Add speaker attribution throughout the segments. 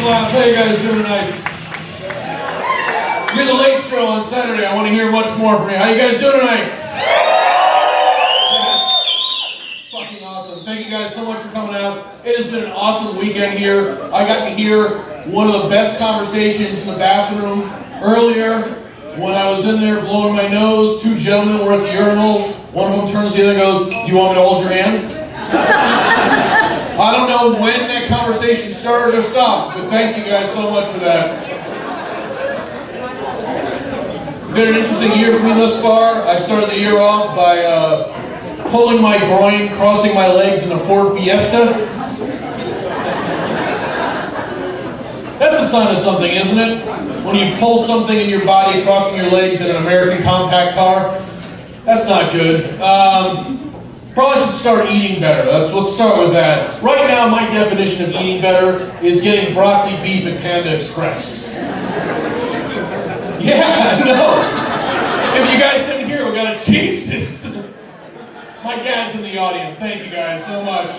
Speaker 1: Laff. How you guys doing tonight? You're the late show on Saturday. I want to hear much more from you. How you guys doing tonight? Fucking awesome. Thank you guys so much for coming out. It has been an awesome weekend here. I got to hear one of the best conversations in the bathroom earlier when I was in there blowing my nose. Two gentlemen were at the urinals. One of them turns to the other and goes, "Do you want me to hold your hand?" I don't know when that conversation started or stopped, but thank you guys so much for that. It's been an interesting year for me thus far. I started the year off by pulling my groin, crossing my legs in a Ford Fiesta. That's a sign of something, isn't it? When you pull something in your body crossing your legs in an American compact car. That's not good. Probably should start eating better. Let's start with that. Right now, my definition of eating better is getting broccoli beef at Panda Express. Yeah, no. If you guys didn't hear, we got a Jesus. My dad's in the audience. Thank you guys so much.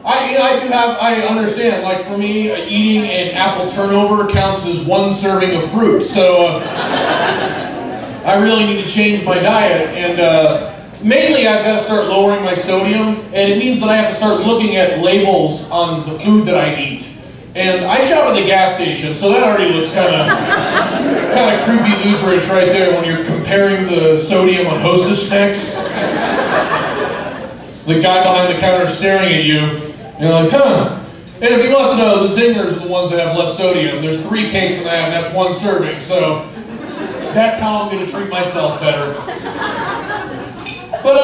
Speaker 1: I understand, like for me, eating an apple turnover counts as one serving of fruit. So I really need to change my diet, and mainly I've got to start lowering my sodium, and it means that I have to start looking at labels on the food that I eat. And I shop at the gas station, so that already looks kind of creepy loserish right there when you're comparing the sodium on Hostess snacks. The guy behind the counter staring at you, and you're like, huh. And if he wants to know, the Zingers are the ones that have less sodium. There's 3 cakes in that, and that's 1 serving, so that's how I'm going to treat myself better. But,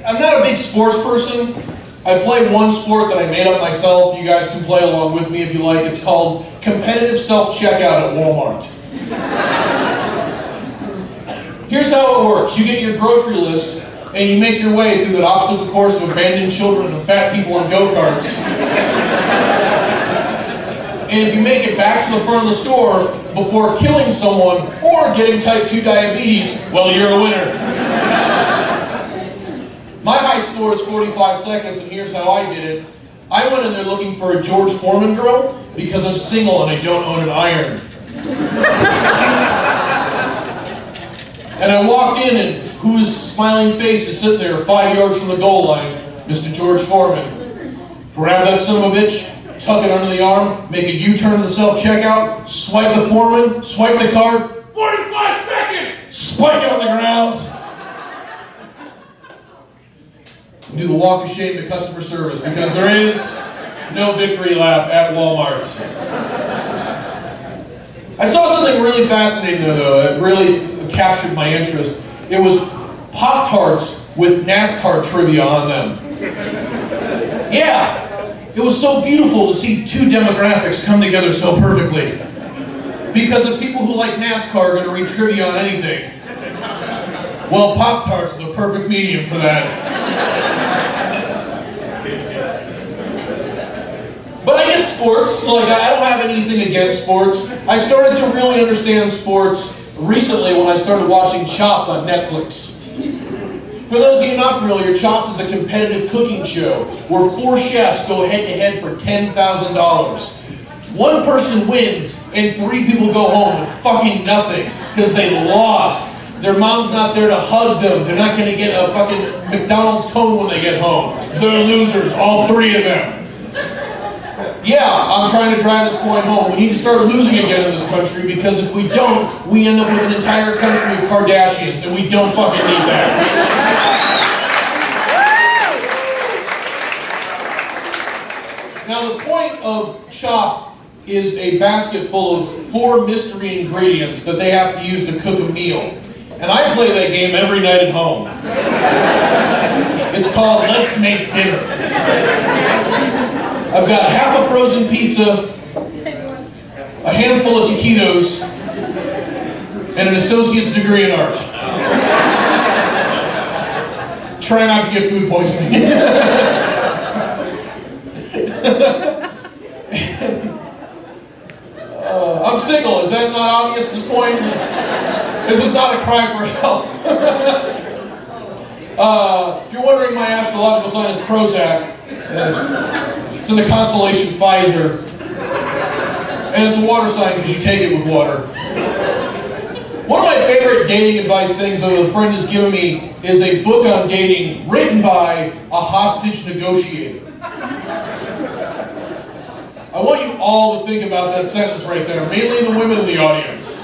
Speaker 1: I'm not a big sports person. I play one sport that I made up myself. You guys can play along with me if you like. It's called competitive self-checkout at Walmart. Here's how it works. You get your grocery list, and you make your way through that obstacle course of abandoned children and fat people in go-karts. And if you make it back to the front of the store before killing someone or getting type 2 diabetes, well, you're a winner. My high score is 45 seconds, and here's how I did it. I went in there looking for a George Foreman girl because I'm single and I don't own an iron. And I walked in, and whose smiling face is sitting there 5 yards from the goal line? Mr. George Foreman. Grab that son of a bitch, tuck it under the arm, make a U-turn to the self-checkout, swipe the Foreman, swipe the card, 45 seconds, spike it on the ground. Do the walk of shame to customer service, because there is no victory lap at Walmart. I saw something really fascinating though. It really captured my interest. It was Pop-Tarts with NASCAR trivia on them. Yeah, it was so beautiful to see 2 demographics come together so perfectly. Because the people who like NASCAR are going to read trivia on anything. Well, Pop-Tarts are the perfect medium for that. But I get sports. Like, I don't have anything against sports. I started to really understand sports recently when I started watching Chopped on Netflix. For those of you not familiar, Chopped is a competitive cooking show where 4 chefs go head-to-head for $10,000. 1 person wins, and 3 people go home with fucking nothing because they lost. Their mom's not there to hug them. They're not going to get a fucking McDonald's cone when they get home. They're losers, all 3 of them. Yeah, I'm trying to drive this point home. We need to start losing again in this country, because if we don't, we end up with an entire country of Kardashians, and we don't fucking need that. Now, the point of Chopped is a basket full of 4 mystery ingredients that they have to use to cook a meal. And I play that game every night at home. It's called Let's Make Dinner. I've got half a frozen pizza, a handful of taquitos, and an associate's degree in art. Try not to get food poisoning. I'm single. Is that not obvious at this point? This is not a cry for help. If you're wondering, my astrological sign is Prozac. It's in the constellation Pfizer. And it's a water sign because you take it with water. One of my favorite dating advice things that a friend has given me is a book on dating written by a hostage negotiator. I want you all to think about that sentence right there, mainly the women in the audience.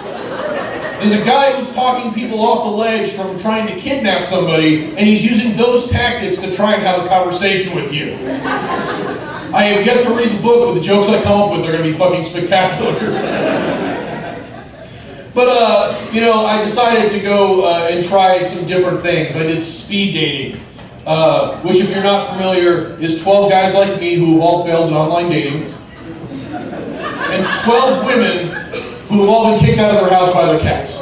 Speaker 1: There's a guy who's talking people off the ledge from trying to kidnap somebody, and he's using those tactics to try and have a conversation with you. I have yet to read the book, but the jokes I come up with are going to be fucking spectacular. But, I decided to go and try some different things. I did speed dating, which, if you're not familiar, is 12 guys like me who have all failed at online dating, and 12 women who have all been kicked out of their house by their cats.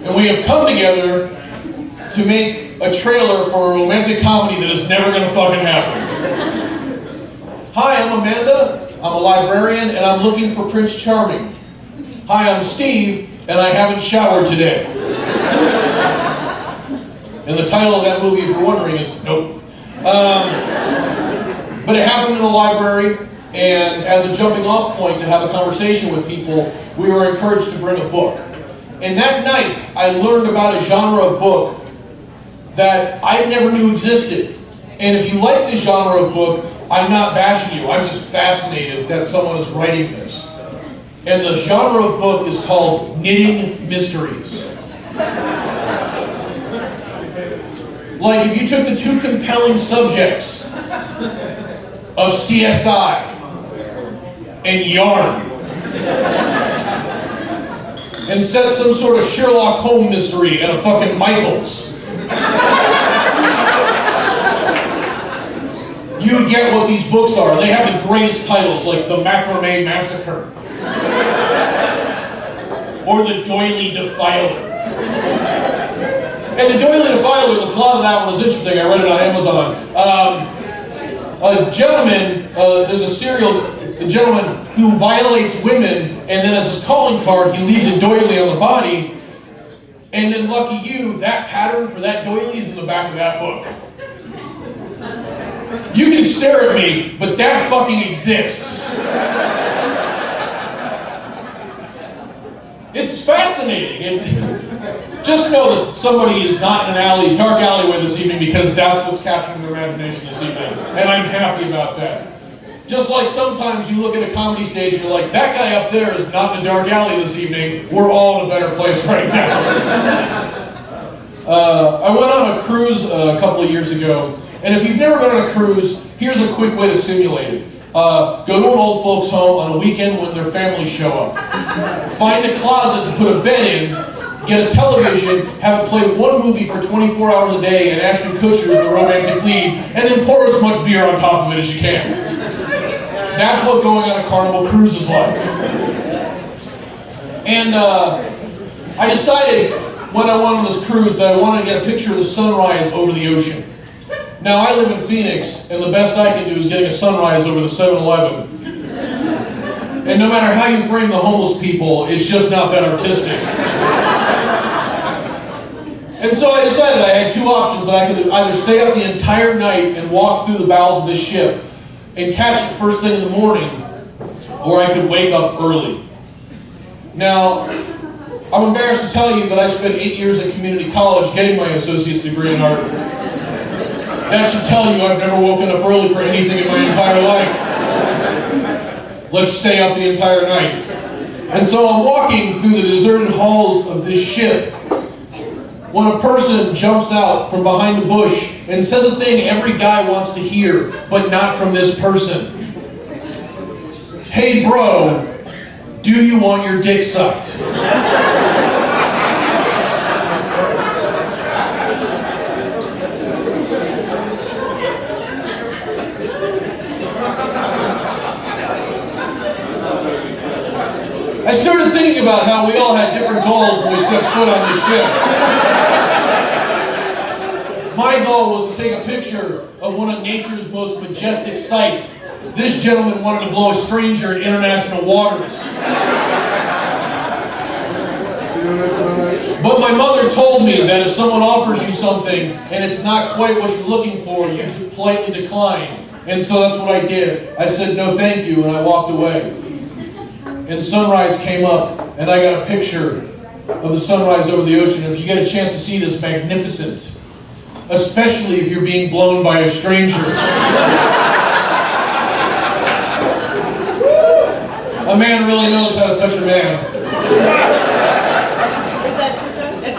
Speaker 1: And we have come together to make a trailer for a romantic comedy that is never going to fucking happen. Hi, I'm Amanda. I'm a librarian, and I'm looking for Prince Charming. Hi, I'm Steve, and I haven't showered today. And the title of that movie, if you're wondering, is Nope. But it happened in a library, and as a jumping off point to have a conversation with people, we were encouraged to bring a book. And that night, I learned about a genre of book that I never knew existed. And if you like this genre of book, I'm not bashing you. I'm just fascinated that someone is writing this. And the genre of book is called Knitting Mysteries. Like if you took the two compelling subjects of CSI and yarn and set some sort of Sherlock Holmes mystery and a fucking Michaels, you'd get what these books are. They have the greatest titles, like The Macrame Massacre or The Doily Defiler. And The Doily Defiler, the plot of that one is interesting. I read it on Amazon. A gentleman, there's a gentleman who violates women, and then as his calling card, he leaves a doily on the body. And then, lucky you, that pattern for that doily is in the back of that book. You can stare at me, but that fucking exists. It's fascinating. And just know that somebody is not in an dark alleyway this evening because that's what's capturing their imagination this evening. And I'm happy about that. Just like sometimes you look at a comedy stage and you're like, that guy up there is not in a dark alley this evening. We're all in a better place right now. I went on a cruise a couple of years ago. And if you've never been on a cruise, here's a quick way to simulate it. Go to an old folks' home on a weekend when their families show up. Find a closet to put a bed in, get a television, have it play one movie for 24 hours a day, and Ashton Kutcher is the romantic lead, and then pour as much beer on top of it as you can. That's what going on a Carnival cruise is like. And I decided when I went on this cruise that I wanted to get a picture of the sunrise over the ocean. Now, I live in Phoenix, and the best I can do is getting a sunrise over the 7-Eleven. And no matter how you frame the homeless people, it's just not that artistic. And so I decided I had two options, that I could either stay up the entire night and walk through the bowels of this ship and catch it first thing in the morning, or I could wake up early. Now, I'm embarrassed to tell you that I spent 8 years at community college getting my associate's degree in art. That should tell you I've never woken up early for anything in my entire life. Let's stay up the entire night. And so I'm walking through the deserted halls of this ship when a person jumps out from behind a bush and says a thing every guy wants to hear, but not from this person. Hey bro, do you want your dick sucked? I started thinking about how we all had different goals when we stepped foot on this ship. My goal was to take a picture of one of nature's most majestic sights. This gentleman wanted to blow a stranger in international waters. But my mother told me that if someone offers you something and it's not quite what you're looking for, you to politely decline. And so that's what I did. I said, no thank you, and I walked away. And sunrise came up, and I got a picture of the sunrise over the ocean. If you get a chance to see it, it's magnificent. Especially if you're being blown by a stranger. A man really knows how to touch a man.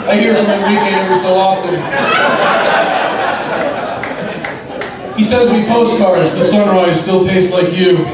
Speaker 1: I hear from Enrique every so often. He sends me postcards. The sunrise still tastes like you.